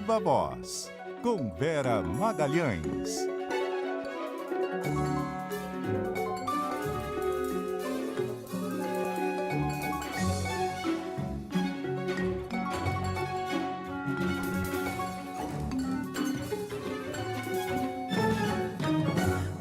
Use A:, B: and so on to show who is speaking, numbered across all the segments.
A: Viva Voz, com Vera Magalhães.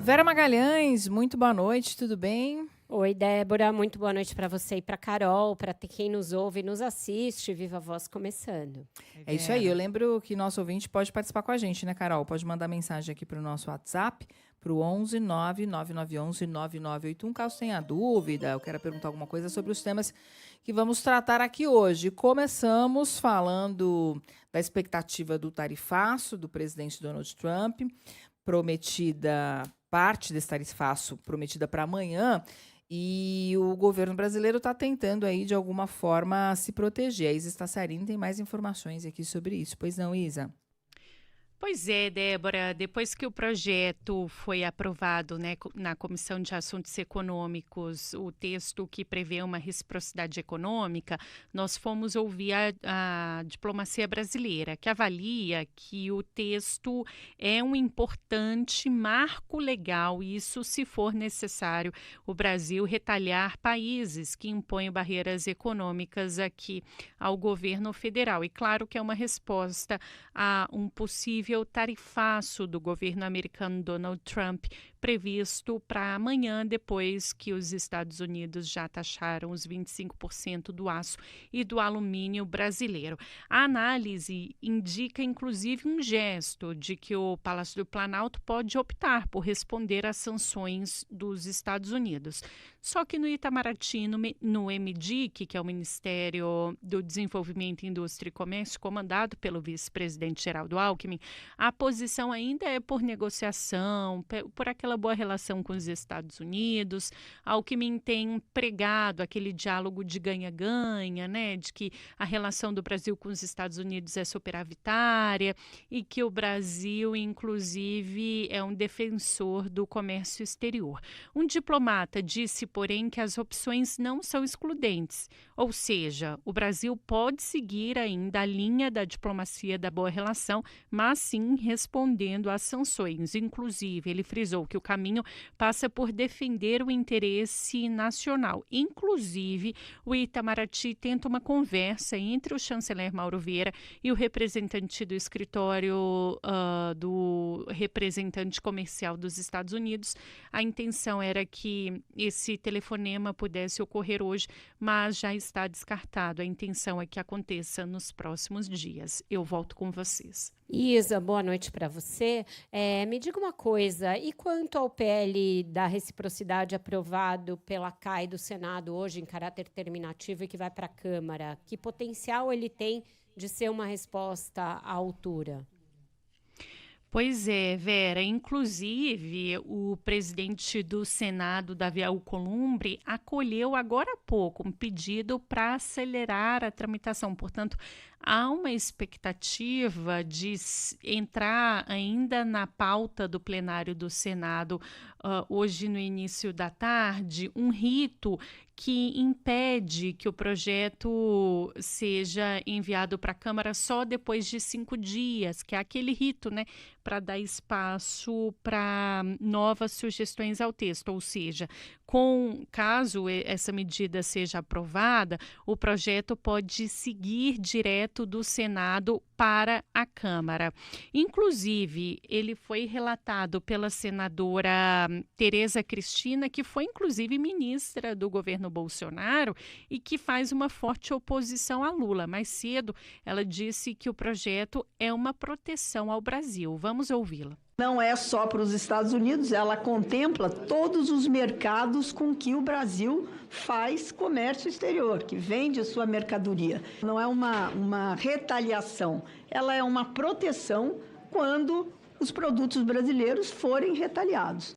B: Vera Magalhães, muito boa noite, tudo bem?
C: Oi, Débora, muito boa noite para você e para Carol, para quem nos ouve e nos assiste. Viva a Voz começando.
B: É isso aí, eu lembro que nosso ouvinte pode participar com a gente, né, Carol? Pode mandar mensagem aqui para o nosso WhatsApp, para o 11 99911 9981, caso tenha dúvida, eu quero perguntar alguma coisa sobre os temas que vamos tratar aqui hoje. Começamos falando da expectativa do tarifaço do presidente Donald Trump, parte desse tarifaço prometida para amanhã, e o governo brasileiro está tentando aí, de alguma forma, se proteger. A Isa Staciarini tem mais informações aqui sobre isso. Pois não, Isa?
D: Pois é, Débora, depois que o projeto foi aprovado, né, na Comissão de Assuntos Econômicos, o texto que prevê uma reciprocidade econômica, nós fomos ouvir a diplomacia brasileira, que avalia que o texto é um importante marco legal, isso se for necessário o Brasil retalhar países que impõem barreiras econômicas aqui ao governo federal. E claro que é uma resposta a um possível tarifaço do governo americano Donald Trump, previsto para amanhã, depois que os Estados Unidos já taxaram os 25% do aço e do alumínio brasileiro. A análise indica, inclusive, um gesto de que o Palácio do Planalto pode optar por responder às sanções dos Estados Unidos. Só que no Itamaraty, no MDIC, que é o Ministério do Desenvolvimento, Indústria e Comércio, comandado pelo vice-presidente Geraldo Alckmin, a posição ainda é por negociação, por aquela boa relação com os Estados Unidos. Alckmin tem pregado aquele diálogo de ganha-ganha, né, de que a relação do Brasil com os Estados Unidos é superavitária e que o Brasil, inclusive, é um defensor do comércio exterior. Um diplomata disse, porém, que as opções não são excludentes, ou seja, o Brasil pode seguir ainda a linha da diplomacia da boa relação, mas sim respondendo às sanções. Inclusive, ele frisou que o caminho passa por defender o interesse nacional. Inclusive, o Itamaraty tenta uma conversa entre o chanceler Mauro Vieira e o representante do escritório do representante comercial dos Estados Unidos. A intenção era que esse telefonema pudesse ocorrer hoje, mas já está descartado. A intenção é que aconteça nos próximos dias. Eu volto com vocês.
C: Isa, boa noite para você. Me diga uma coisa, e quanto ao PL da reciprocidade aprovado pela CAI do Senado hoje em caráter terminativo e que vai para a Câmara, que potencial ele tem de ser uma resposta à altura?
D: Pois é, Vera. Inclusive, o presidente do Senado, Davi Alcolumbre, acolheu agora há pouco um pedido para acelerar a tramitação. Portanto, há uma expectativa de entrar ainda na pauta do plenário do Senado, hoje no início da tarde, um rito que impede que o projeto seja enviado para a Câmara só depois de 5 dias, que é aquele rito, né, para dar espaço para novas sugestões ao texto. Ou seja, caso essa medida seja aprovada, o projeto pode seguir direto do Senado para a Câmara. Inclusive, ele foi relatado pela senadora Tereza Cristina, que foi inclusive ministra do governo Bolsonaro e que faz uma forte oposição a Lula. Mais cedo, ela disse que o projeto é uma proteção ao Brasil. Vamos ouvi-la.
E: Não é só para os Estados Unidos, ela contempla todos os mercados com que o Brasil faz comércio exterior, que vende a sua mercadoria. Não é uma retaliação, ela é uma proteção quando os produtos brasileiros forem retaliados.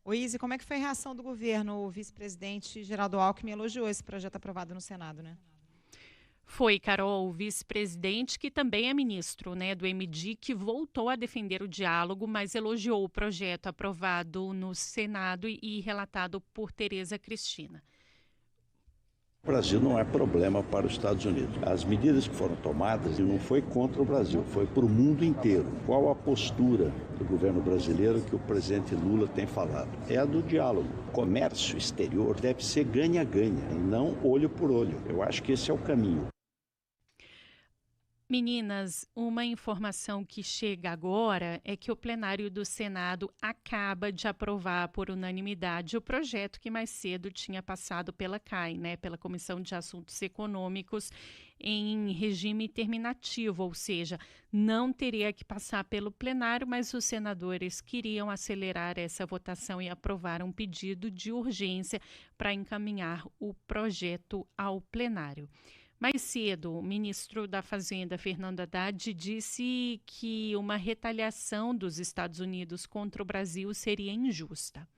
F: Ô Izzy, como é que foi a reação do governo? O vice-presidente Geraldo Alckmin elogiou esse projeto aprovado no Senado, né?
D: Foi, Carol, o vice-presidente, que também é ministro, né, do MDIC, que voltou a defender o diálogo, mas elogiou o projeto aprovado no Senado e relatado por Tereza Cristina.
G: O Brasil não é problema para os Estados Unidos. As medidas que foram tomadas não foi contra o Brasil, foi para o mundo inteiro. Qual a postura do governo brasileiro que o presidente Lula tem falado? É a do diálogo. Comércio exterior deve ser ganha-ganha e não olho por olho. Eu acho que esse é o caminho.
D: Meninas, uma informação que chega agora é que o plenário do Senado acaba de aprovar por unanimidade o projeto que mais cedo tinha passado pela CAI, né, pela Comissão de Assuntos Econômicos, em regime terminativo, ou seja, não teria que passar pelo plenário, mas os senadores queriam acelerar essa votação e aprovar um pedido de urgência para encaminhar o projeto ao plenário. Mais cedo, o ministro da Fazenda, Fernando Haddad, disse que uma retaliação dos Estados Unidos contra o Brasil seria injusta.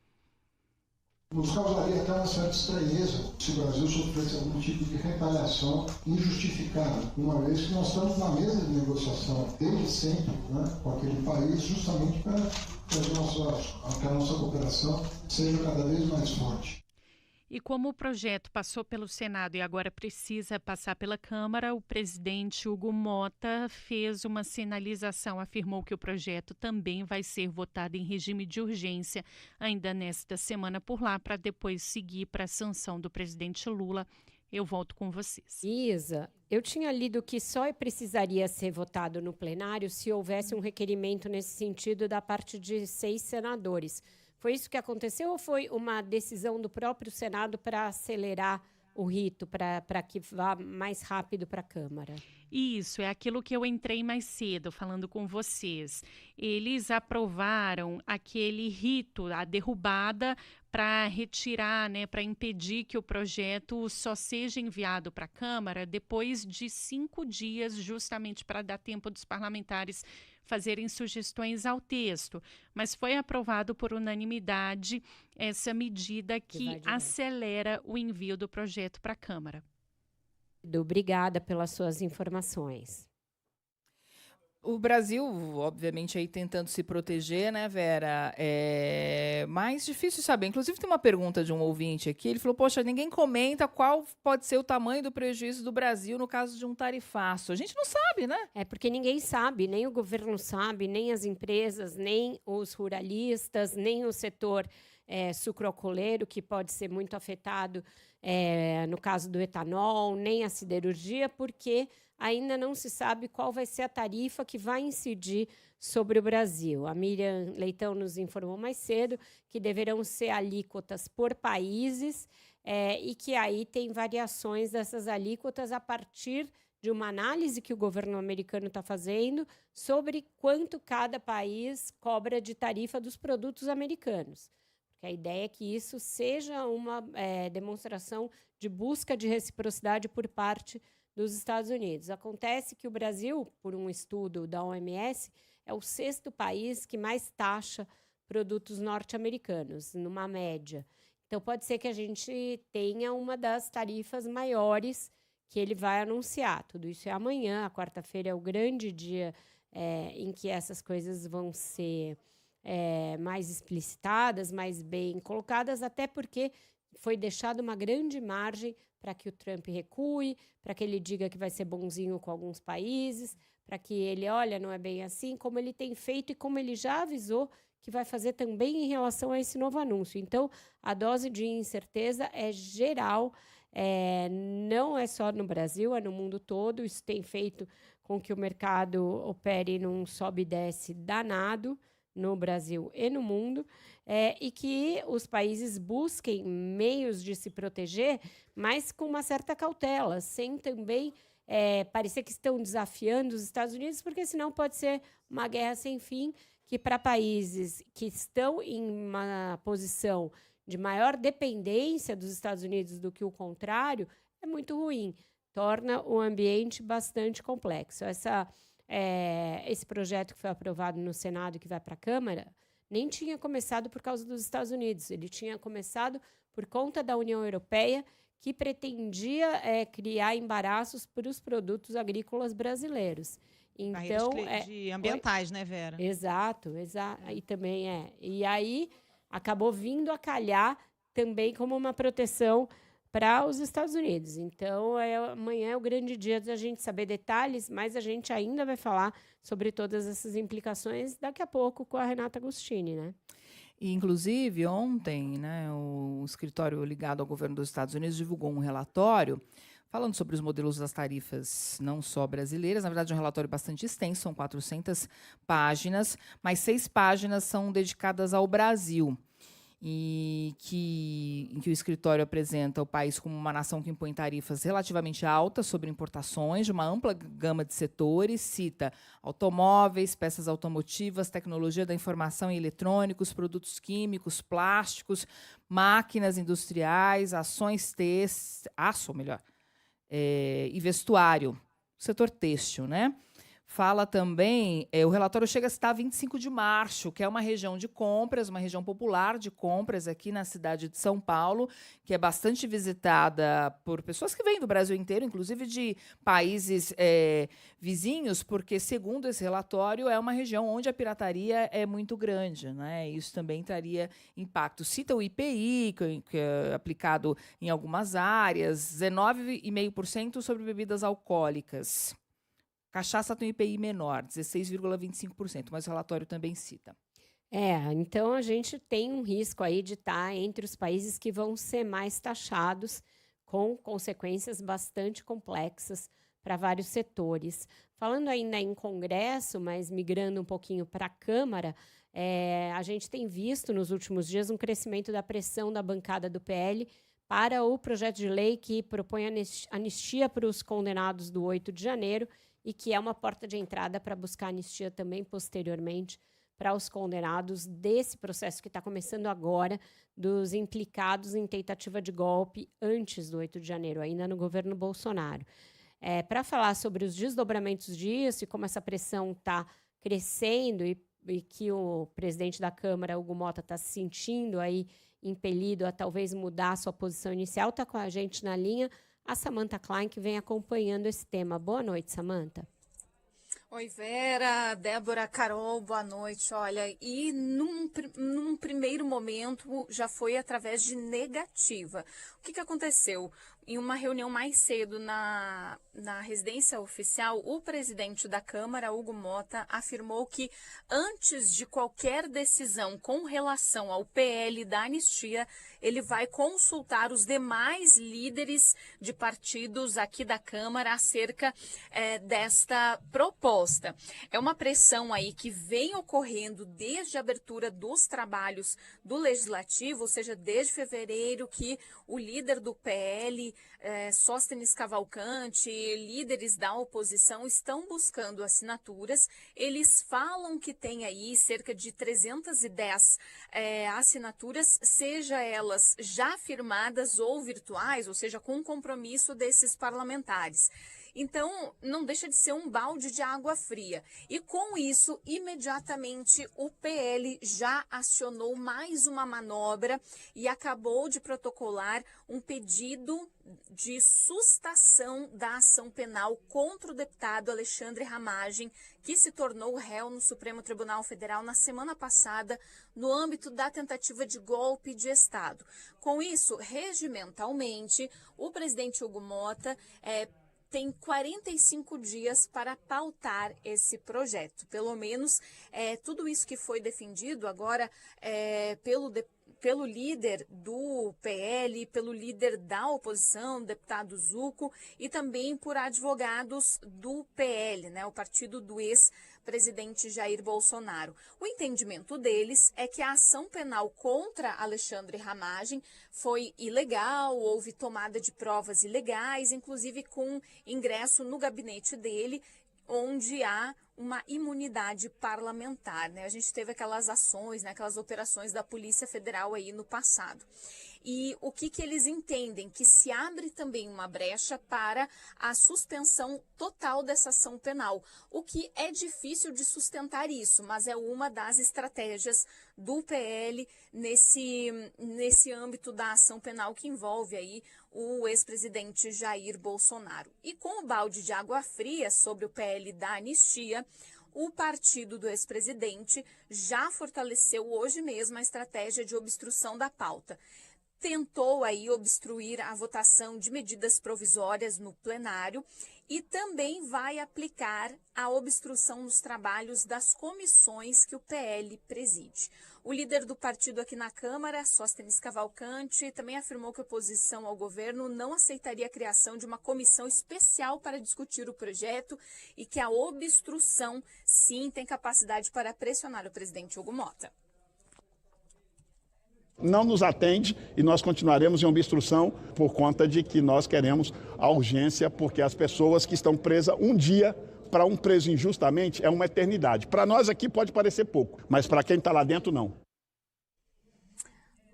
H: Nos causaria até uma certa estranheza se o Brasil sofresse algum tipo de retaliação injustificada, uma vez que nós estamos na mesa de negociação desde sempre, né, com aquele país, justamente para que a nossa cooperação seja cada vez mais forte.
D: E como o projeto passou pelo Senado e agora precisa passar pela Câmara, o presidente Hugo Mota fez uma sinalização, afirmou que o projeto também vai ser votado em regime de urgência ainda nesta semana por lá, para depois seguir para a sanção do presidente Lula. Eu volto com vocês.
C: Isa, eu tinha lido que só precisaria ser votado no plenário se houvesse um requerimento nesse sentido da parte de 6 senadores. Foi isso que aconteceu ou foi uma decisão do próprio Senado para acelerar o rito, para que vá mais rápido para a Câmara?
D: Isso, é aquilo que eu entrei mais cedo falando com vocês. Eles aprovaram aquele rito, a derrubada, para retirar, né, para impedir que o projeto só seja enviado para a Câmara depois de 5 dias, justamente para dar tempo dos parlamentares fazerem sugestões ao texto. Mas foi aprovado por unanimidade essa medida que acelera o envio do projeto para a Câmara.
C: Obrigada pelas suas informações.
B: O Brasil, obviamente, aí tentando se proteger, né, Vera? É mais difícil saber. Inclusive, tem uma pergunta de um ouvinte aqui. Ele falou, poxa, ninguém comenta qual pode ser o tamanho do prejuízo do Brasil no caso de um tarifaço. A gente não sabe, né?
C: É porque ninguém sabe, nem o governo sabe, nem as empresas, nem os ruralistas, nem o setor sucroalcooleiro, que pode ser muito afetado no caso do etanol, nem a siderurgia, porque ainda não se sabe qual vai ser a tarifa que vai incidir sobre o Brasil. A Miriam Leitão nos informou mais cedo que deverão ser alíquotas por países e que aí tem variações dessas alíquotas a partir de uma análise que o governo americano está fazendo sobre quanto cada país cobra de tarifa dos produtos americanos. Porque a ideia é que isso seja uma demonstração de busca de reciprocidade por parte dos Estados Unidos. Acontece que o Brasil, por um estudo da OMS, é o 6º país que mais taxa produtos norte-americanos, numa média. Então, pode ser que a gente tenha uma das tarifas maiores que ele vai anunciar. Tudo isso é amanhã, a quarta-feira é o grande dia em que essas coisas vão ser mais explicitadas, mais bem colocadas, até porque foi deixada uma grande margem para que o Trump recue, para que ele diga que vai ser bonzinho com alguns países, para que ele, olha, não é bem assim, como ele tem feito e como ele já avisou que vai fazer também em relação a esse novo anúncio. Então, a dose de incerteza é geral, não é só no Brasil, é no mundo todo. Isso tem feito com que o mercado opere num sobe e desce danado no Brasil e no mundo, e que os países busquem meios de se proteger, mas com uma certa cautela, sem também parecer que estão desafiando os Estados Unidos, porque senão pode ser uma guerra sem fim, que para países que estão em uma posição de maior dependência dos Estados Unidos do que o contrário, é muito ruim, torna o ambiente bastante complexo. Esse projeto que foi aprovado no Senado e que vai para a Câmara nem tinha começado por causa dos Estados Unidos, ele tinha começado por conta da União Europeia, que pretendia criar embaraços para os produtos agrícolas brasileiros. Então,
F: de ambientais, né, Vera?
C: Exato. E também E aí acabou vindo a calhar também como uma proteção para os Estados Unidos. Então, amanhã é o grande dia da gente saber detalhes, mas a gente ainda vai falar sobre todas essas implicações daqui a pouco com a Renata Agostini, né?
B: E, inclusive, ontem, né, o escritório ligado ao governo dos Estados Unidos divulgou um relatório falando sobre os modelos das tarifas, não só brasileiras. Na verdade, é um relatório bastante extenso, são 400 páginas, mas 6 páginas são dedicadas ao Brasil. Em que o escritório apresenta o país como uma nação que impõe tarifas relativamente altas sobre importações de uma ampla gama de setores, cita automóveis, peças automotivas, tecnologia da informação e eletrônicos, produtos químicos, plásticos, máquinas industriais, e vestuário, setor têxtil, né? Fala também, o relatório chega a citar 25 de Março, que é uma região de compras, uma região popular de compras aqui na cidade de São Paulo, que é bastante visitada por pessoas que vêm do Brasil inteiro, inclusive de países vizinhos, porque, segundo esse relatório, é uma região onde a pirataria é muito grande, né? Isso também traria impacto. Cita o IPI, que é aplicado em algumas áreas, 19,5% sobre bebidas alcoólicas. Cachaça tem um IPI menor, 16,25%, mas o relatório também cita.
C: Então a gente tem um risco aí de estar entre os países que vão ser mais taxados, com consequências bastante complexas para vários setores. Falando ainda em Congresso, mas migrando um pouquinho para a Câmara, a gente tem visto nos últimos dias um crescimento da pressão da bancada do PL para o projeto de lei que propõe anistia para os condenados do 8 de janeiro, e que é uma porta de entrada para buscar anistia também posteriormente para os condenados desse processo que está começando agora, dos implicados em tentativa de golpe antes do 8 de janeiro, ainda no governo Bolsonaro. Para falar sobre os desdobramentos disso e como essa pressão está crescendo e que o presidente da Câmara, Hugo Motta, está se sentindo aí impelido a talvez mudar a sua posição inicial, está com a gente na linha a Samantha Klein, que vem acompanhando esse tema. Boa noite, Samantha.
I: Oi, Vera, Débora, Carol, boa noite. Olha, e num primeiro momento já foi através de negativa. O que aconteceu? Em uma reunião mais cedo na residência oficial, o presidente da Câmara, Hugo Motta, afirmou que antes de qualquer decisão com relação ao PL da anistia, ele vai consultar os demais líderes de partidos aqui da Câmara acerca desta proposta. É uma pressão aí que vem ocorrendo desde a abertura dos trabalhos do Legislativo, ou seja, desde fevereiro, que o líder do PL, Sóstenes Cavalcante, líderes da oposição estão buscando assinaturas. Eles falam que tem aí cerca de 310 assinaturas, seja elas já firmadas ou virtuais, ou seja, com compromisso desses parlamentares. Então, não deixa de ser um balde de água fria. E com isso, imediatamente, o PL já acionou mais uma manobra e acabou de protocolar um pedido de sustação da ação penal contra o deputado Alexandre Ramagem, que se tornou réu no Supremo Tribunal Federal na semana passada, no âmbito da tentativa de golpe de Estado. Com isso, regimentalmente, o presidente Hugo Motta tem 45 dias para pautar esse projeto. Pelo menos tudo isso que foi defendido agora pelo líder do PL, pelo líder da oposição, deputado Zucco, e também por advogados do PL, né, o partido do ex-presidente Jair Bolsonaro. O entendimento deles é que a ação penal contra Alexandre Ramagem foi ilegal, houve tomada de provas ilegais, inclusive com ingresso no gabinete dele, onde há uma imunidade parlamentar, né? A gente teve aquelas ações, né, aquelas operações da Polícia Federal aí no passado. E o que eles entendem? Que se abre também uma brecha para a suspensão total dessa ação penal. O que é difícil de sustentar isso, mas é uma das estratégias do PL nesse âmbito da ação penal que envolve aí o ex-presidente Jair Bolsonaro. E com o balde de água fria sobre o PL da anistia, o partido do ex-presidente já fortaleceu hoje mesmo a estratégia de obstrução da pauta. tentou aí obstruir a votação de medidas provisórias no plenário e também vai aplicar a obstrução nos trabalhos das comissões que o PL preside. O líder do partido aqui na Câmara, Sóstenes Cavalcante, também afirmou que a oposição ao governo não aceitaria a criação de uma comissão especial para discutir o projeto e que a obstrução, sim, tem capacidade para pressionar o presidente Hugo Mota.
J: Não nos atende e nós continuaremos em obstrução por conta de que nós queremos a urgência, porque as pessoas que estão presas um dia, para um preso injustamente, é uma eternidade. Para nós aqui pode parecer pouco, mas para quem está lá dentro, não.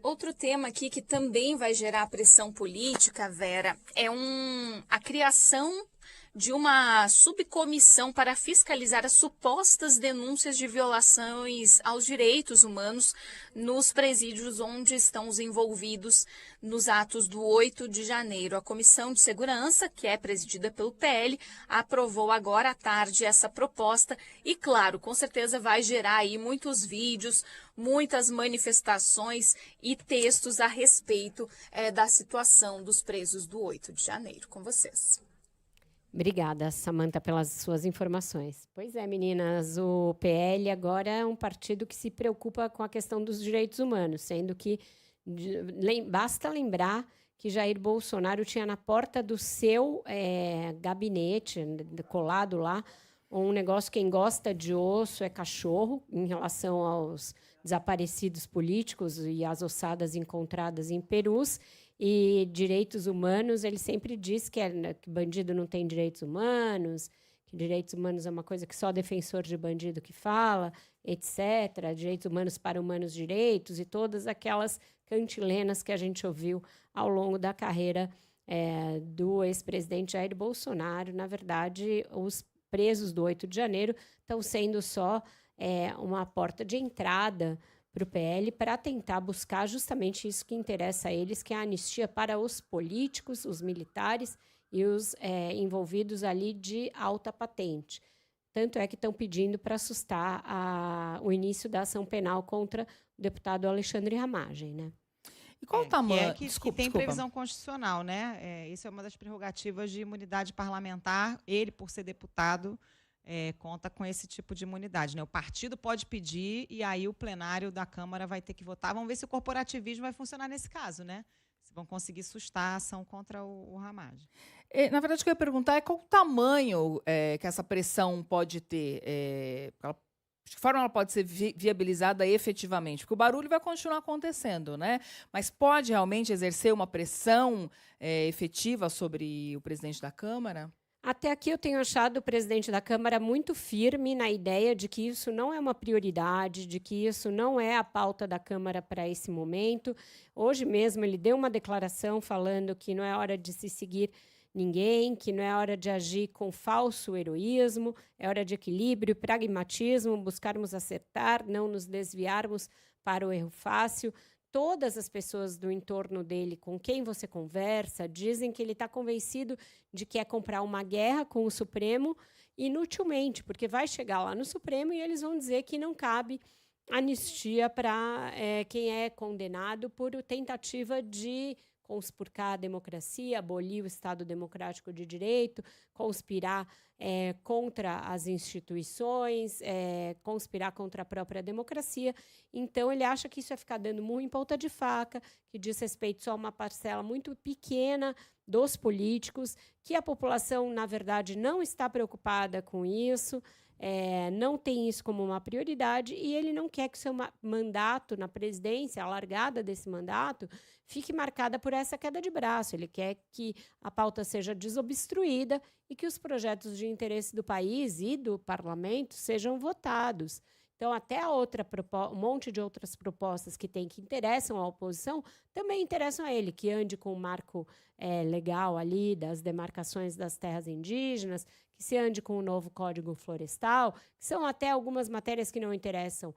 I: Outro tema aqui que também vai gerar pressão política, Vera, é a criação de uma subcomissão para fiscalizar as supostas denúncias de violações aos direitos humanos nos presídios onde estão os envolvidos nos atos do 8 de janeiro. A Comissão de Segurança, que é presidida pelo PL, aprovou agora à tarde essa proposta e, claro, com certeza vai gerar aí muitos vídeos, muitas manifestações e textos a respeito da situação dos presos do 8 de janeiro. Com vocês.
C: Obrigada, Samantha, pelas suas informações. Pois é, meninas, o PL agora é um partido que se preocupa com a questão dos direitos humanos, sendo que basta lembrar que Jair Bolsonaro tinha na porta do seu gabinete, colado lá, um negócio, quem gosta de osso é cachorro, em relação aos desaparecidos políticos e as ossadas encontradas em Perus. E direitos humanos, ele sempre diz que bandido não tem direitos humanos, que direitos humanos é uma coisa que só defensor de bandido que fala, etc. Direitos humanos para humanos direitos e todas aquelas cantilenas que a gente ouviu ao longo da carreira do ex-presidente Jair Bolsonaro. Na verdade, os presos do 8 de janeiro estão sendo só uma porta de entrada para o PL para tentar buscar justamente isso que interessa a eles, que é a anistia para os políticos, os militares e os envolvidos ali de alta patente. Tanto é que estão pedindo para assustar o início da ação penal contra o deputado Alexandre Ramagem, né?
B: E qual o tamanho?
F: Que tem previsão constitucional, né? Isso é uma das prerrogativas de imunidade parlamentar. Ele, por ser deputado, conta com esse tipo de imunidade, né? O partido pode pedir e aí o plenário da Câmara vai ter que votar. Vamos ver se o corporativismo vai funcionar nesse caso, né? Se vão conseguir sustar a ação contra o Ramagem.
B: Na verdade, o que eu ia perguntar é qual o tamanho que essa pressão pode ter, de que forma ela pode ser viabilizada efetivamente, porque o barulho vai continuar acontecendo, né? Mas pode realmente exercer uma pressão efetiva sobre o presidente da Câmara?
C: Até aqui eu tenho achado o presidente da Câmara muito firme na ideia de que isso não é uma prioridade, de que isso não é a pauta da Câmara para esse momento. Hoje mesmo ele deu uma declaração falando que não é hora de se seguir ninguém, que não é hora de agir com falso heroísmo, é hora de equilíbrio, pragmatismo, buscarmos acertar, não nos desviarmos para o erro fácil. Todas as pessoas do entorno dele, com quem você conversa, dizem que ele está convencido de que é comprar uma guerra com o Supremo inutilmente, porque vai chegar lá no Supremo e eles vão dizer que não cabe anistia para quem é condenado por tentativa de conspurcar a democracia, abolir o Estado Democrático de Direito, conspirar contra as instituições, conspirar contra a própria democracia. Então, ele acha que isso vai ficar dando murro em ponta de faca, que diz respeito só a uma parcela muito pequena dos políticos, que a população, na verdade, não está preocupada com isso, não tem isso como uma prioridade e ele não quer que o seu mandato na presidência, a largada desse mandato, fique marcada por essa queda de braço. Ele quer que a pauta seja desobstruída e que os projetos de interesse do país e do parlamento sejam votados. Então, até um monte de outras propostas que interessam à oposição também interessam a ele, que ande com o marco legal ali das demarcações das terras indígenas, que se ande com o novo Código Florestal, que são até algumas matérias que não interessam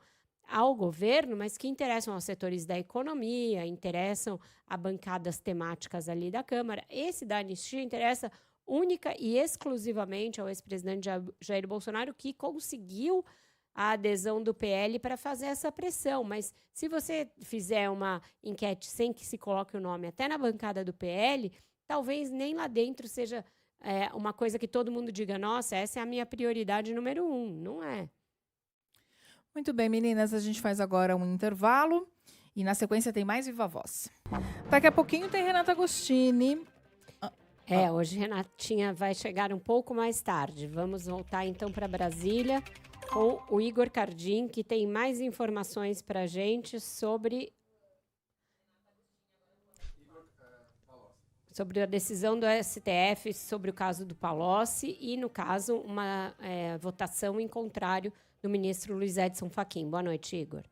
C: ao governo, mas que interessam aos setores da economia, interessam a bancadas temáticas ali da Câmara. Esse da anistia interessa única e exclusivamente ao ex-presidente Jair Bolsonaro, que conseguiu a adesão do PL para fazer essa pressão. Mas se você fizer uma enquete sem que se coloque o nome até na bancada do PL, talvez nem lá dentro seja uma coisa que todo mundo diga, nossa, essa é a minha prioridade número 1. Não é.
B: Muito bem, meninas, a gente faz agora um intervalo e na sequência tem mais Viva Voz. Daqui a pouquinho tem Renata Agostini.
C: Hoje Renatinha vai chegar um pouco mais tarde. Vamos voltar então para Brasília com o Igor Cardim, que tem mais informações para a gente sobre a decisão do STF sobre o caso do Palocci e, no caso, uma votação em contrário do ministro Luiz Edson Fachin. Boa noite, Igor.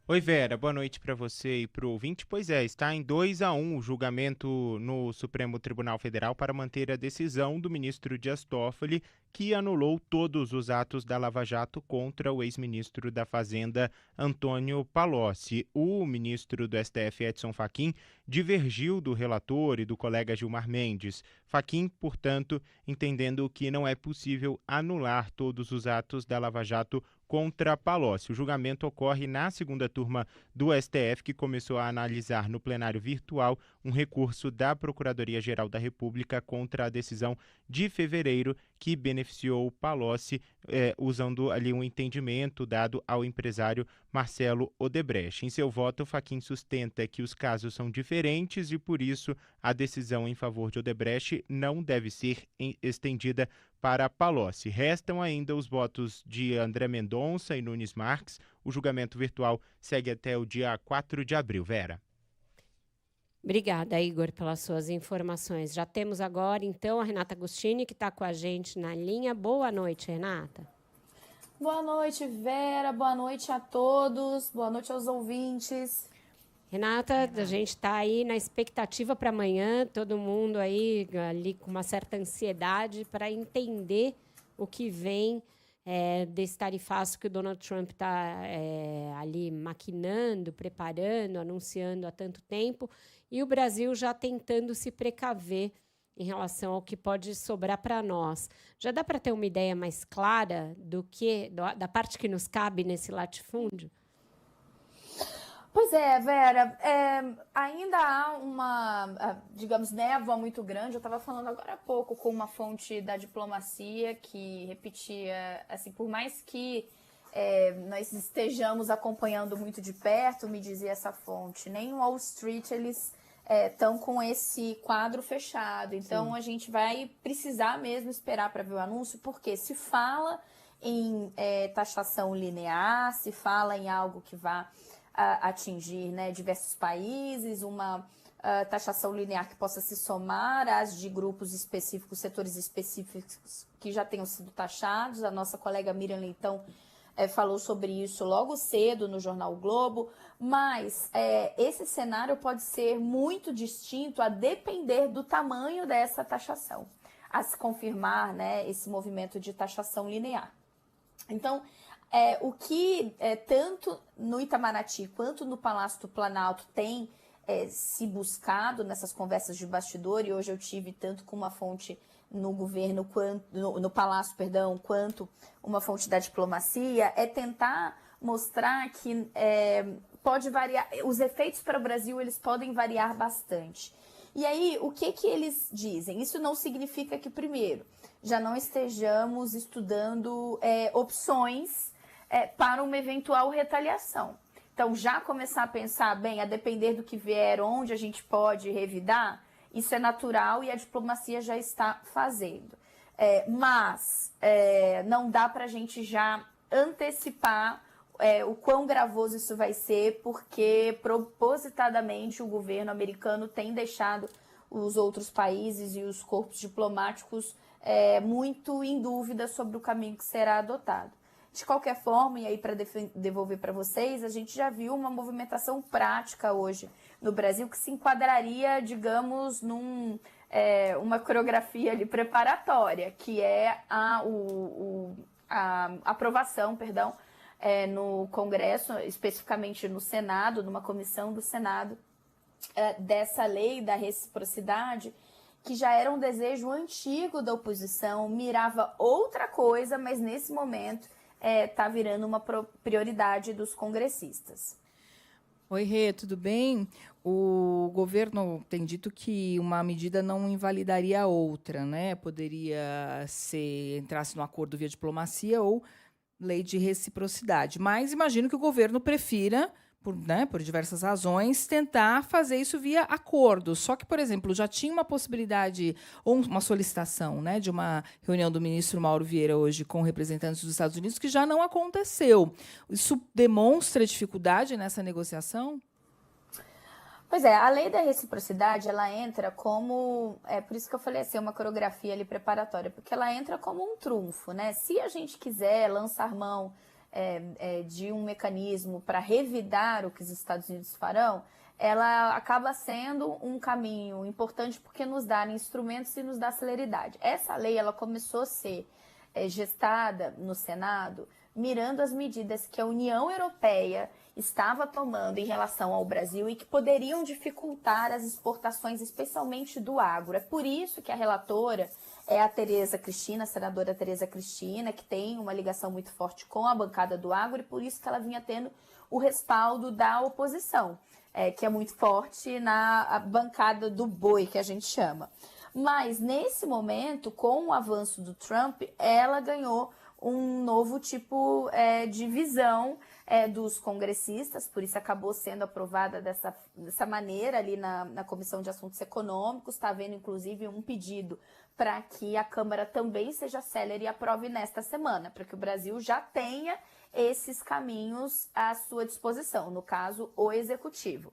K: Oi, Vera. Boa noite para você e para o ouvinte. Pois é, está em 2-1 o julgamento no Supremo Tribunal Federal para manter a decisão do ministro Dias Toffoli, que anulou todos os atos da Lava Jato contra o ex-ministro da Fazenda, Antônio Palocci. O ministro do STF, Edson Fachin, divergiu do relator e do colega Gilmar Mendes. Fachin, portanto, entendendo que não é possível anular todos os atos da Lava Jato contra Palocci. O julgamento ocorre na segunda turma do STF, que começou a analisar no plenário virtual um recurso da Procuradoria-Geral da República contra a decisão de fevereiro que beneficiou Palocci, usando ali um entendimento dado ao empresário Marcelo Odebrecht. Em seu voto, Fachin sustenta que os casos são diferentes e, por isso, a decisão em favor de Odebrecht não deve ser estendida para Palocci. Restam ainda os votos de André Mendonça e Nunes Marques. O julgamento virtual segue até o dia 4 de abril. Vera.
C: Obrigada, Igor, pelas suas informações. Já temos agora, então, a Renata Agostini, que está com a gente na linha. Boa noite, Renata.
L: Boa noite, Vera. Boa noite a todos. Boa noite aos ouvintes.
C: Renata, a gente está aí na expectativa para amanhã, todo mundo aí ali com uma certa ansiedade para entender o que vem desse tarifaço que o Donald Trump está ali maquinando, preparando, anunciando há tanto tempo, e o Brasil já tentando se precaver em relação ao que pode sobrar para nós. Já dá para ter uma ideia mais clara da parte que nos cabe nesse latifúndio?
L: Pois é, Vera, ainda há uma, digamos, névoa muito grande. Eu estava falando agora há pouco com uma fonte da diplomacia que repetia, assim, por mais que nós estejamos acompanhando muito de perto, me dizia essa fonte, nem no Wall Street eles estão com esse quadro fechado. Então, a gente vai precisar mesmo esperar para ver o anúncio, porque se fala em taxação linear, se fala em algo que vá atingir, né, diversos países, uma taxação linear que possa se somar às de grupos específicos, setores específicos que já tenham sido taxados. A nossa colega Miriam Leitão falou sobre isso logo cedo no Jornal o Globo, mas esse cenário pode ser muito distinto a depender do tamanho dessa taxação, a se confirmar, né, esse movimento de taxação linear. Então, o que tanto no Itamaraty quanto no Palácio do Planalto tem se buscado nessas conversas de bastidor, e hoje eu tive tanto com uma fonte no governo, no Palácio, perdão, quanto uma fonte da diplomacia, é tentar mostrar que pode variar, os efeitos para o Brasil eles podem variar bastante. E aí, o que eles dizem? Isso não significa que, primeiro, já não estejamos estudando opções para uma eventual retaliação. Então, já começar a pensar, bem, a depender do que vier, onde a gente pode revidar, isso é natural e a diplomacia já está fazendo. Mas não dá para a gente já antecipar o quão gravoso isso vai ser, porque propositadamente o governo americano tem deixado os outros países e os corpos diplomáticos muito em dúvida sobre o caminho que será adotado. De qualquer forma, e aí para devolver para vocês, a gente já viu uma movimentação prática hoje no Brasil que se enquadraria, digamos, uma coreografia ali preparatória, que é a aprovação, perdão, no Congresso, especificamente no Senado, numa comissão do Senado, dessa lei da reciprocidade, que já era um desejo antigo da oposição, mirava outra coisa, mas nesse momento está virando uma prioridade dos congressistas.
B: Oi, Rê, tudo bem? O governo tem dito que uma medida não invalidaria a outra, né? Poderia entrasse no acordo via diplomacia ou lei de reciprocidade. Mas imagino que o governo prefira, por diversas razões, tentar fazer isso via acordo. Só que, por exemplo, já tinha uma possibilidade, ou uma solicitação, né, de uma reunião do ministro Mauro Vieira hoje com representantes dos Estados Unidos, que já não aconteceu. Isso demonstra dificuldade nessa negociação?
L: Pois é, a lei da reciprocidade, ela entra como, por isso que eu falei assim, uma coreografia ali preparatória, porque ela entra como um trunfo, né? Se a gente quiser lançar mão de um mecanismo para revidar o que os Estados Unidos farão, ela acaba sendo um caminho importante porque nos dá instrumentos e nos dá celeridade. Essa lei, ela começou a ser gestada no Senado mirando as medidas que a União Europeia estava tomando em relação ao Brasil e que poderiam dificultar as exportações, especialmente do agro. É por isso que a relatora é a Tereza Cristina, a senadora Tereza Cristina, que tem uma ligação muito forte com a bancada do agro, e por isso que ela vinha tendo o respaldo da oposição, que é muito forte na bancada do boi, que a gente chama. Mas, nesse momento, com o avanço do Trump, ela ganhou um novo tipo de visão dos congressistas, por isso acabou sendo aprovada dessa maneira ali na Comissão de Assuntos Econômicos. Está havendo, inclusive, um pedido para que a Câmara também seja célere e aprove nesta semana, para que o Brasil já tenha esses caminhos à sua disposição, no caso, o Executivo.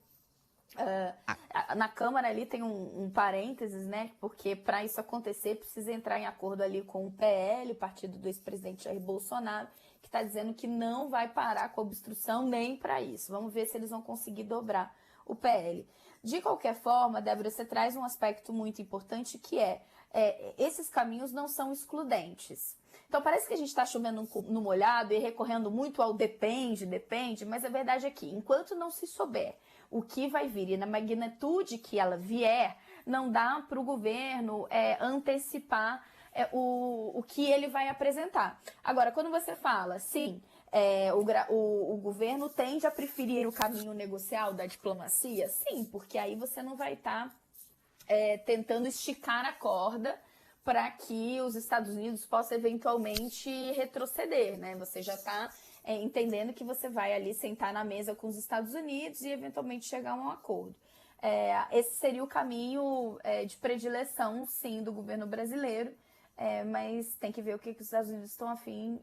L: Na Câmara ali tem um parênteses, né? Porque para isso acontecer precisa entrar em acordo ali com o PL, o partido do ex-presidente Jair Bolsonaro, que está dizendo que não vai parar com a obstrução nem para isso. Vamos ver se eles vão conseguir dobrar o PL. De qualquer forma, Débora, você traz um aspecto muito importante que esses caminhos não são excludentes. Então parece que a gente está chovendo no molhado e recorrendo muito ao depende, mas a verdade é que enquanto não se souber o que vai vir e na magnitude que ela vier, não dá para o governo antecipar o que ele vai apresentar. Agora, quando você fala, sim, o governo tende a preferir o caminho negocial da diplomacia, sim, porque aí você não vai estar tentando esticar a corda para que os Estados Unidos possam eventualmente retroceder, né? Você já está entendendo que você vai ali sentar na mesa com os Estados Unidos e eventualmente chegar a um acordo. Esse seria o caminho de predileção, sim, do governo brasileiro, mas tem que ver o que os Estados Unidos estão a fim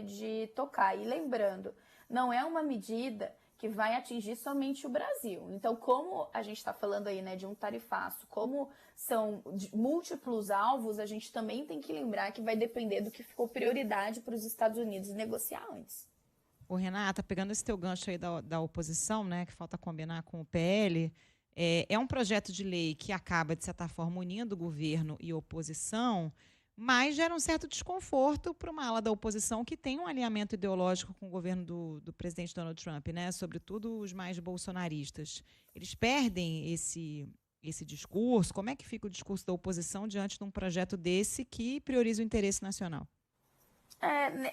L: de tocar. E lembrando, não é uma medida que vai atingir somente o Brasil. Então, como a gente está falando aí, né, de um tarifaço, como são múltiplos alvos, a gente também tem que lembrar que vai depender do que ficou prioridade para os Estados Unidos negociar antes.
F: Ô, Renata, pegando esse teu gancho aí da oposição, né, que falta combinar com o PL, é um projeto de lei que acaba, de certa forma, unindo governo e oposição, mas gera um certo desconforto para uma ala da oposição que tem um alinhamento ideológico com o governo do presidente Donald Trump, né? Sobretudo os mais bolsonaristas. Eles perdem esse discurso? Como é que fica o discurso da oposição diante de um projeto desse que prioriza o interesse nacional?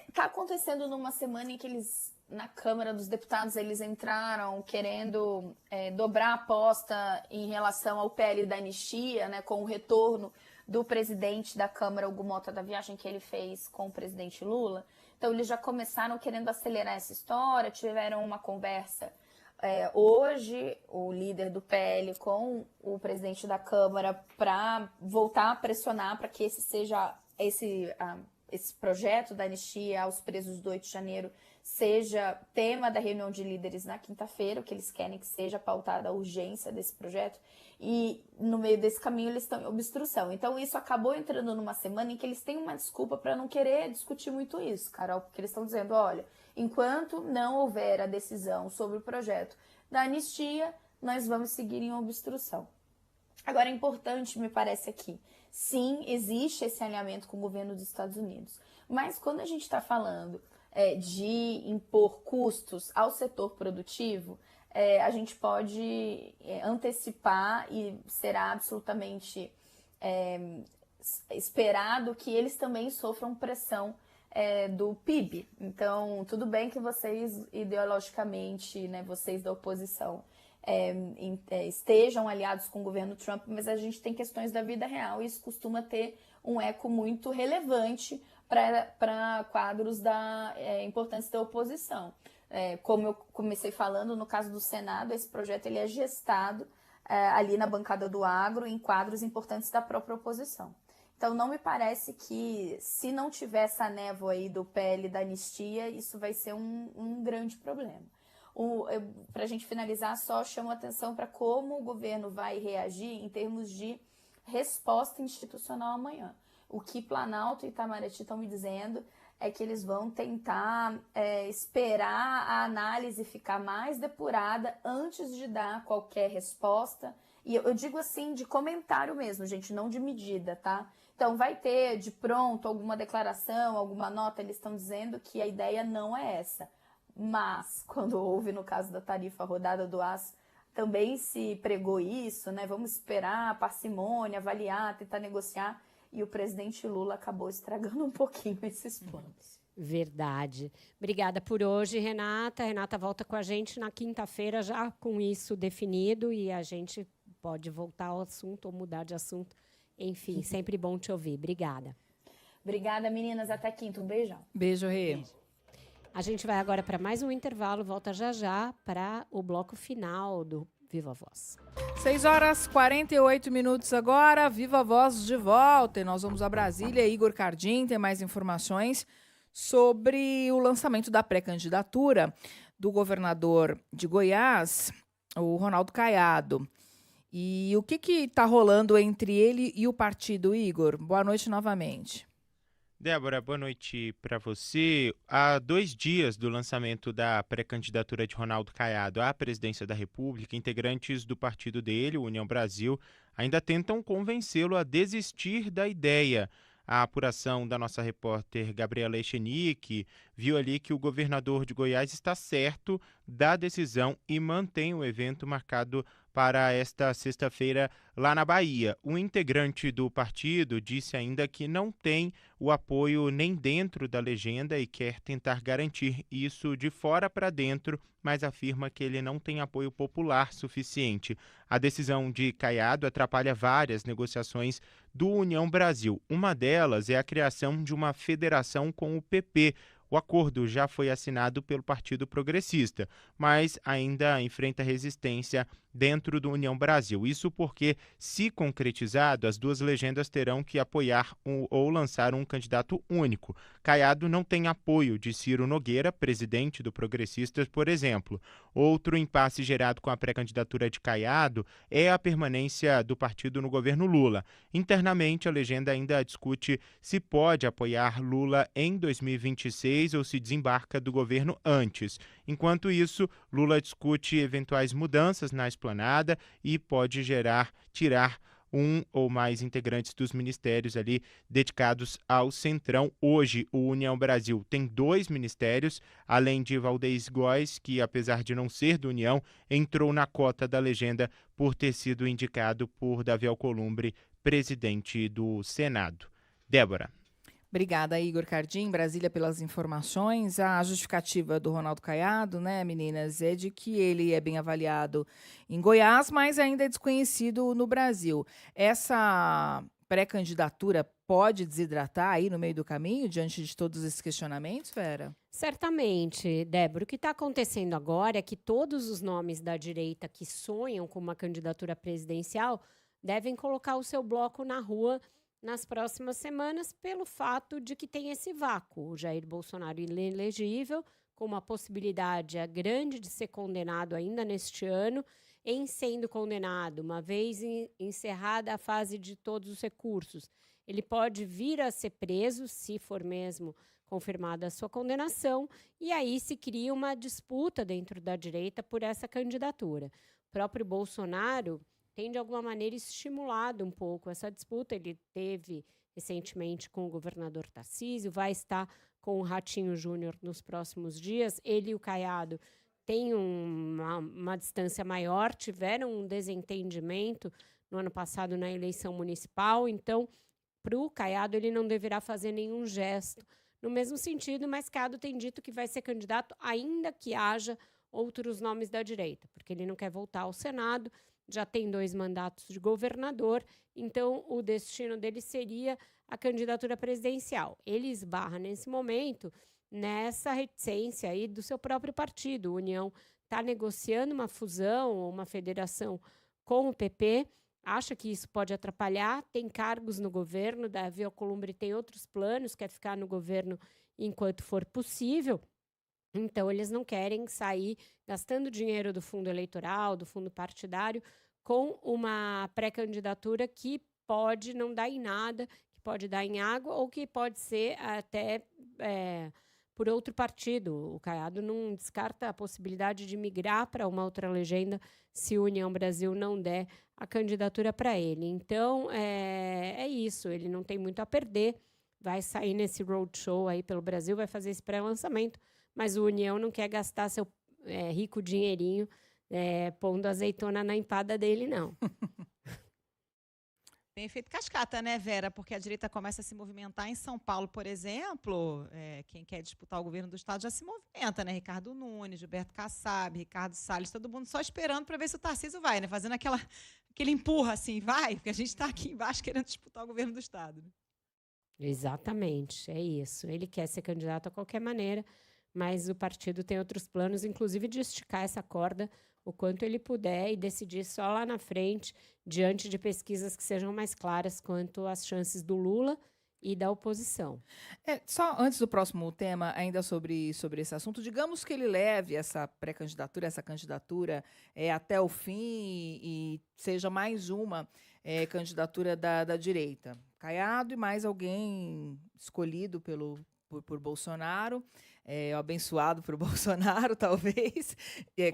L: Está acontecendo numa semana em que eles, na Câmara dos Deputados, eles entraram querendo dobrar a aposta em relação ao PL da anistia, né, com o retorno do presidente da Câmara, Hugo Mota, da viagem que ele fez com o presidente Lula. Então, eles já começaram querendo acelerar essa história, tiveram uma conversa hoje, o líder do PL com o presidente da Câmara, para voltar a pressionar para que esse projeto da anistia aos presos do 8 de janeiro seja tema da reunião de líderes na quinta-feira, o que eles querem que seja pautada a urgência desse projeto, e no meio desse caminho eles estão em obstrução. Então isso acabou entrando numa semana em que eles têm uma desculpa para não querer discutir muito isso, Carol, porque eles estão dizendo, olha, enquanto não houver a decisão sobre o projeto da anistia, nós vamos seguir em obstrução. Agora, é importante, me parece aqui, sim, existe esse alinhamento com o governo dos Estados Unidos, mas quando a gente está falando de impor custos ao setor produtivo, a gente pode antecipar e será absolutamente esperado que eles também sofram pressão do PIB. Então, tudo bem que vocês, ideologicamente, né, vocês da oposição, estejam aliados com o governo Trump, mas a gente tem questões da vida real e isso costuma ter um eco muito relevante para quadros importantes da oposição. Como eu comecei falando, no caso do Senado, esse projeto ele é gestado ali na bancada do agro, em quadros importantes da própria oposição. Então, não me parece que, se não tiver essa névoa aí do PL da anistia, isso vai ser um grande problema. Para a gente finalizar, só chamo a atenção para como o governo vai reagir em termos de resposta institucional amanhã. O que Planalto e Itamaraty estão me dizendo é que eles vão tentar esperar a análise ficar mais depurada antes de dar qualquer resposta. E eu digo assim, de comentário mesmo, gente, não de medida, tá? Então, vai ter de pronto alguma declaração, alguma nota, eles estão dizendo que a ideia não é essa. Mas, quando houve, no caso da tarifa rodada do aço, também se pregou isso, né? Vamos esperar, parcimônia, avaliar, tentar negociar. E o presidente Lula acabou estragando um pouquinho esses planos.
C: Verdade. Obrigada por hoje, Renata. Renata volta com a gente na quinta-feira, já com isso definido, e a gente pode voltar ao assunto ou mudar de assunto. Enfim, sempre bom te ouvir. Obrigada.
L: Obrigada, meninas. Até quinta. Um beijão.
B: Beijo, Rê.
C: A gente vai agora para mais um intervalo. Volta já para o bloco final do Viva Voz.
B: 6h48 agora, Viva Voz de volta. E nós vamos a Brasília. Igor Cardim tem mais informações sobre o lançamento da pré-candidatura do governador de Goiás, o Ronaldo Caiado. E o que está rolando entre ele e o partido, Igor? Boa noite novamente.
K: Débora, boa noite para você. Há 2 dias do lançamento da pré-candidatura de Ronaldo Caiado à presidência da República, integrantes do partido dele, União Brasil, ainda tentam convencê-lo a desistir da ideia. A apuração da nossa repórter Gabriela Echenique viu ali que o governador de Goiás está certo da decisão e mantém o evento marcado para esta sexta-feira lá na Bahia. Um integrante do partido disse ainda que não tem o apoio nem dentro da legenda e quer tentar garantir isso de fora para dentro, mas afirma que ele não tem apoio popular suficiente. A decisão de Caiado atrapalha várias negociações do União Brasil. Uma delas é a criação de uma federação com o PP. O acordo já foi assinado pelo Partido Progressista, mas ainda enfrenta resistência dentro do União Brasil. Isso porque, se concretizado, as duas legendas terão que apoiar ou lançar um candidato único. Caiado não tem apoio de Ciro Nogueira, presidente do Progressistas, por exemplo. Outro impasse gerado com a pré-candidatura de Caiado é a permanência do partido no governo Lula. Internamente, a legenda ainda discute se pode apoiar Lula em 2026 ou se desembarca do governo antes. Enquanto isso, Lula discute eventuais mudanças na esplanada e pode tirar um ou mais integrantes dos ministérios ali dedicados ao Centrão. Hoje, o União Brasil tem 2 ministérios, além de Valdez Góes, que apesar de não ser do União, entrou na cota da legenda por ter sido indicado por Davi Alcolumbre, presidente do Senado. Débora.
B: Obrigada, Igor Cardim, Brasília, pelas informações. A justificativa do Ronaldo Caiado, né, meninas, é de que ele é bem avaliado em Goiás, mas ainda é desconhecido no Brasil. Essa pré-candidatura pode desidratar aí no meio do caminho, diante de todos esses questionamentos, Vera?
C: Certamente, Débora. O que está acontecendo agora é que todos os nomes da direita que sonham com uma candidatura presidencial devem colocar o seu bloco na rua nas próximas semanas, pelo fato de que tem esse vácuo. O Jair Bolsonaro inelegível, com uma possibilidade grande de ser condenado ainda neste ano, em sendo condenado, uma vez encerrada a fase de todos os recursos, ele pode vir a ser preso, se for mesmo confirmada a sua condenação, e aí se cria uma disputa dentro da direita por essa candidatura. O próprio Bolsonaro tem, de alguma maneira, estimulado um pouco essa disputa. Ele teve recentemente com o governador Tarcísio, vai estar com o Ratinho Júnior nos próximos dias. Ele e o Caiado têm uma distância maior, tiveram um desentendimento no ano passado na eleição municipal, então, para o Caiado, ele não deverá fazer nenhum gesto no mesmo sentido, mas Caiado tem dito que vai ser candidato ainda que haja outros nomes da direita, porque ele não quer voltar ao Senado, já tem 2 mandatos de governador, então o destino dele seria a candidatura presidencial. Ele esbarra nesse momento nessa reticência aí do seu próprio partido. A União está negociando uma fusão, uma federação com o PP, acha que isso pode atrapalhar, tem cargos no governo, Davi Alcolumbre tem outros planos, quer ficar no governo enquanto for possível. Então, eles não querem sair gastando dinheiro do fundo eleitoral, do fundo partidário, com uma pré-candidatura que pode não dar em nada, que pode dar em água ou que pode ser até por outro partido. O Caiado não descarta a possibilidade de migrar para uma outra legenda se o União Brasil não der a candidatura para ele. Então, é isso, ele não tem muito a perder, vai sair nesse roadshow aí pelo Brasil, vai fazer esse pré-lançamento, mas o União não quer gastar seu rico dinheirinho pondo azeitona na empada dele, não.
F: Tem efeito cascata, né, Vera? Porque a direita começa a se movimentar em São Paulo, por exemplo. Quem quer disputar o governo do estado já se movimenta, né? Ricardo Nunes, Gilberto Kassab, Ricardo Salles, todo mundo só esperando para ver se o Tarcísio vai, né? Fazendo aquele empurra assim, vai, porque a gente está aqui embaixo querendo disputar o governo do estado.
C: Exatamente, é isso. Ele quer ser candidato a qualquer maneira, mas o partido tem outros planos, inclusive de esticar essa corda o quanto ele puder e decidir só lá na frente, diante de pesquisas que sejam mais claras quanto às chances do Lula e da oposição.
B: Só antes do próximo tema, ainda sobre esse assunto, digamos que ele leve essa pré-candidatura, essa candidatura até o fim e seja mais uma candidatura da direita. Caiado e mais alguém escolhido por Bolsonaro, abençoado por Bolsonaro, talvez,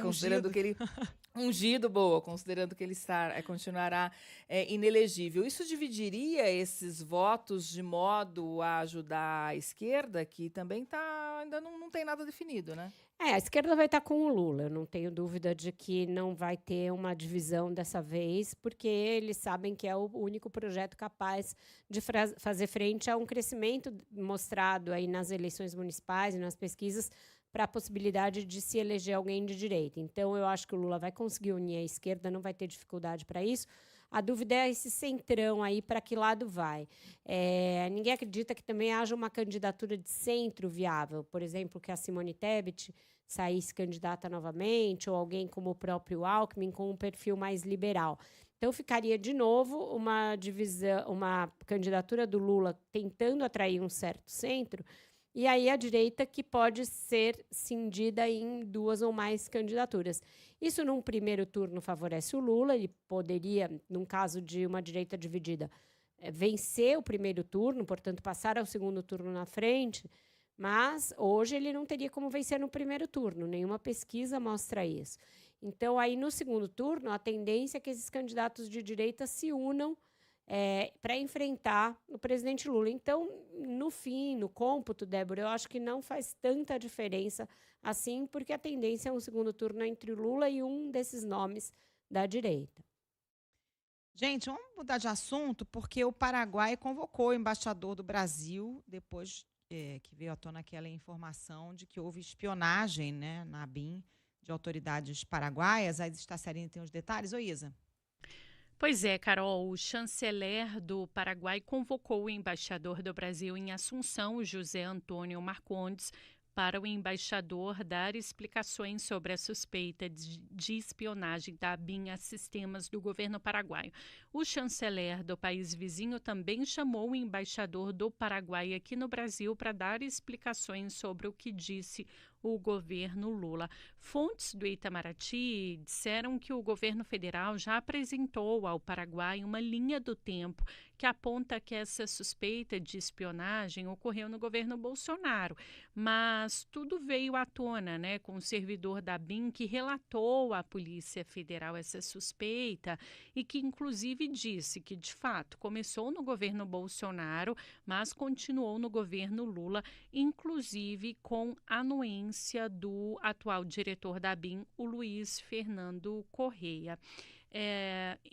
B: considerando que ele... Ungido, boa, considerando que ele continuará inelegível. Isso dividiria esses votos de modo a ajudar a esquerda, que também ainda não tem nada definido, né?
C: A esquerda vai estar com o Lula, eu não tenho dúvida de que não vai ter uma divisão dessa vez, porque eles sabem que é o único projeto capaz de fazer frente a um crescimento mostrado aí nas eleições municipais e nas pesquisas para a possibilidade de se eleger alguém de direita. Então, eu acho que o Lula vai conseguir unir a esquerda, não vai ter dificuldade para isso. A dúvida é esse centrão aí, para que lado vai. Ninguém acredita que também haja uma candidatura de centro viável, por exemplo, que a Simone Tebet saísse candidata novamente, ou alguém como o próprio Alckmin, com um perfil mais liberal. Então, ficaria, de novo, uma divisão, uma candidatura do Lula tentando atrair um certo centro, e aí a direita que pode ser cindida em 2 ou mais candidaturas. Isso, num primeiro turno, favorece o Lula. Ele poderia, num caso de uma direita dividida, vencer o primeiro turno, portanto, passar ao segundo turno na frente, mas hoje ele não teria como vencer no primeiro turno. Nenhuma pesquisa mostra isso. Então, aí, no segundo turno, a tendência é que esses candidatos de direita se unam para enfrentar o presidente Lula. Então, no fim, no cômputo, Débora, eu acho que não faz tanta diferença assim, porque a tendência é um segundo turno entre o Lula e um desses nomes da direita.
F: Gente, vamos mudar de assunto, porque o Paraguai convocou o embaixador do Brasil, depois que veio à tona aquela informação de que houve espionagem, né, na ABIN de autoridades paraguaias. A Estaciarina tem os detalhes. Ô, Isa.
D: Pois é, Carol, o chanceler do Paraguai convocou o embaixador do Brasil em Assunção, José Antônio Marcondes, para o embaixador dar explicações sobre a suspeita de espionagem da ABIN a sistemas do governo paraguaio. O chanceler do país vizinho também chamou o embaixador do Paraguai aqui no Brasil para dar explicações sobre o que disse o governo Lula. Fontes do Itamaraty disseram que o governo federal já apresentou ao Paraguai uma linha do tempo que aponta que essa suspeita de espionagem ocorreu no governo Bolsonaro, mas tudo veio à tona, né, com o servidor da ABIN que relatou à Polícia Federal essa suspeita e que inclusive disse que de fato começou no governo Bolsonaro, mas continuou no governo Lula, inclusive com anuência do atual diretor da ABIN, o Luiz Fernando Correia.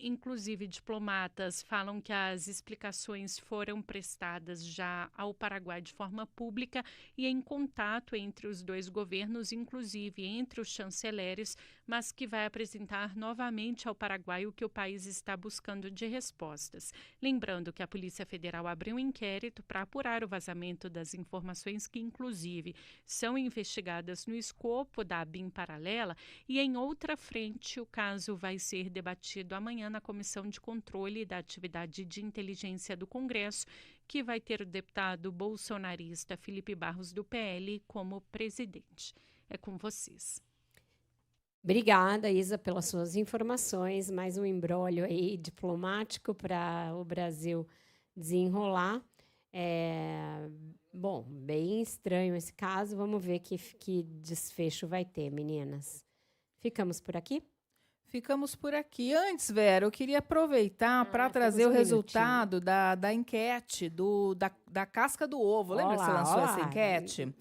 D: Inclusive, diplomatas falam que as explicações foram prestadas já ao Paraguai de forma pública e em contato entre os dois governos, inclusive entre os chanceleres, mas que vai apresentar novamente ao Paraguai o que o país está buscando de respostas. Lembrando que a Polícia Federal abriu um inquérito para apurar o vazamento das informações que, inclusive, são investigadas no escopo da ABIN paralela, e em outra frente o caso vai ser debatido amanhã na Comissão de Controle da Atividade de Inteligência do Congresso, que vai ter o deputado bolsonarista Felipe Barros, do PL, como presidente. É com vocês.
C: Obrigada, Isa, pelas suas informações. Mais um imbróglio aí diplomático para o Brasil desenrolar. Bom, bem estranho esse caso. Vamos ver que desfecho vai ter, meninas. Ficamos por aqui?
B: Ficamos por aqui. Antes, Vera, eu queria aproveitar para trazer o resultado da enquete da casca do ovo. Lembra que você lançou essa enquete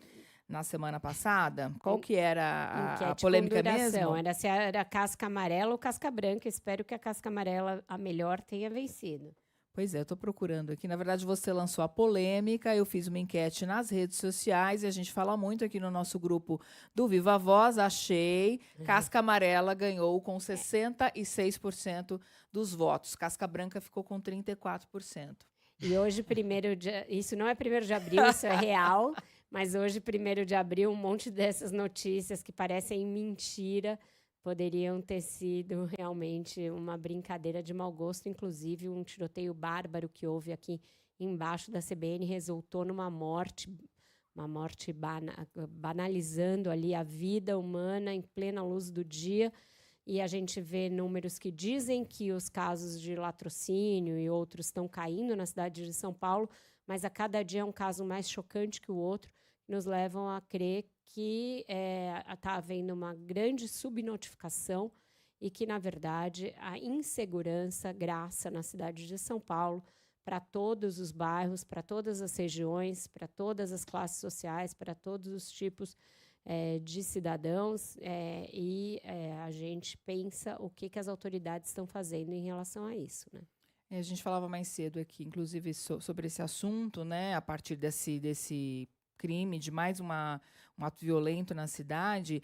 B: na semana passada? Qual que era a polêmica mesmo?
C: Era se era casca amarela ou casca branca. Espero que a casca amarela, a melhor, tenha vencido.
B: Pois é, eu estou procurando aqui. Na verdade, você lançou a polêmica, eu fiz uma enquete nas redes sociais e a gente fala muito aqui no nosso grupo do Viva Voz. Achei, casca amarela ganhou com 66% dos votos. Casca branca ficou com 34%.
C: E hoje, isso não é 1º de abril, isso é real, mas hoje, 1º de abril, um monte dessas notícias que parecem mentira poderiam ter sido realmente uma brincadeira de mau gosto. Inclusive, um tiroteio bárbaro que houve aqui embaixo da CBN resultou numa morte banalizando ali a vida humana em plena luz do dia. E a gente vê números que dizem que os casos de latrocínio e outros estão caindo na cidade de São Paulo, mas a cada dia é um caso mais chocante que o outro, que nos levam a crer que está havendo uma grande subnotificação e que, na verdade, a insegurança graça na cidade de São Paulo para todos os bairros, para todas as regiões, para todas as classes sociais, para todos os tipos de cidadãos, a gente pensa o que as autoridades estão fazendo em relação a isso, né?
B: A gente falava mais cedo aqui, inclusive, sobre esse assunto, né? A partir desse crime de mais um ato violento na cidade.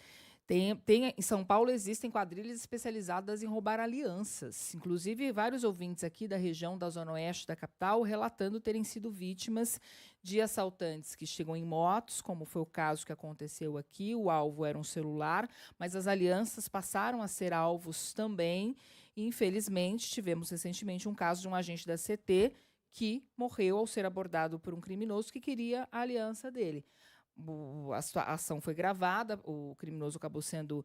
B: Em São Paulo existem quadrilhas especializadas em roubar alianças. Inclusive, vários ouvintes aqui da região da Zona Oeste da capital relatando terem sido vítimas de assaltantes que chegam em motos, como foi o caso que aconteceu aqui. O alvo era um celular, mas as alianças passaram a ser alvos também. E, infelizmente, tivemos recentemente um caso de um agente da CT que morreu ao ser abordado por um criminoso que queria a aliança dele. A ação foi gravada, o criminoso acabou sendo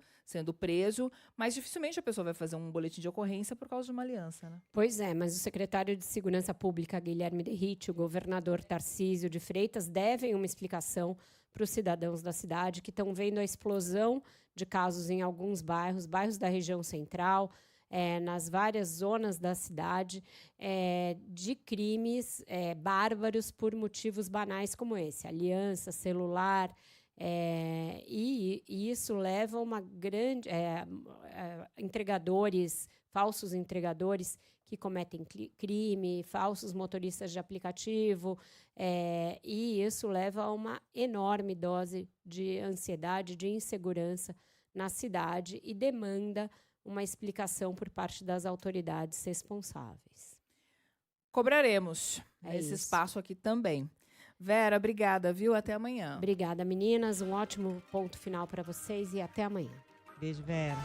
B: preso, mas dificilmente a pessoa vai fazer um boletim de ocorrência por causa de uma aliança, né?
C: Pois é, mas o secretário de Segurança Pública, Guilherme Derrite, o governador Tarcísio de Freitas, devem uma explicação para os cidadãos da cidade que estão vendo a explosão de casos em alguns bairros da região central, nas várias zonas da cidade, de crimes bárbaros por motivos banais como esse, aliança, celular, e isso leva a uma grande... falsos entregadores que cometem crime, falsos motoristas de aplicativo, e isso leva a uma enorme dose de ansiedade, de insegurança na cidade e demanda uma explicação por parte das autoridades responsáveis.
B: Cobraremos esse espaço aqui também. Vera, obrigada, viu? Até amanhã.
C: Obrigada, meninas. Um ótimo ponto final para vocês e até amanhã.
F: Beijo, Vera.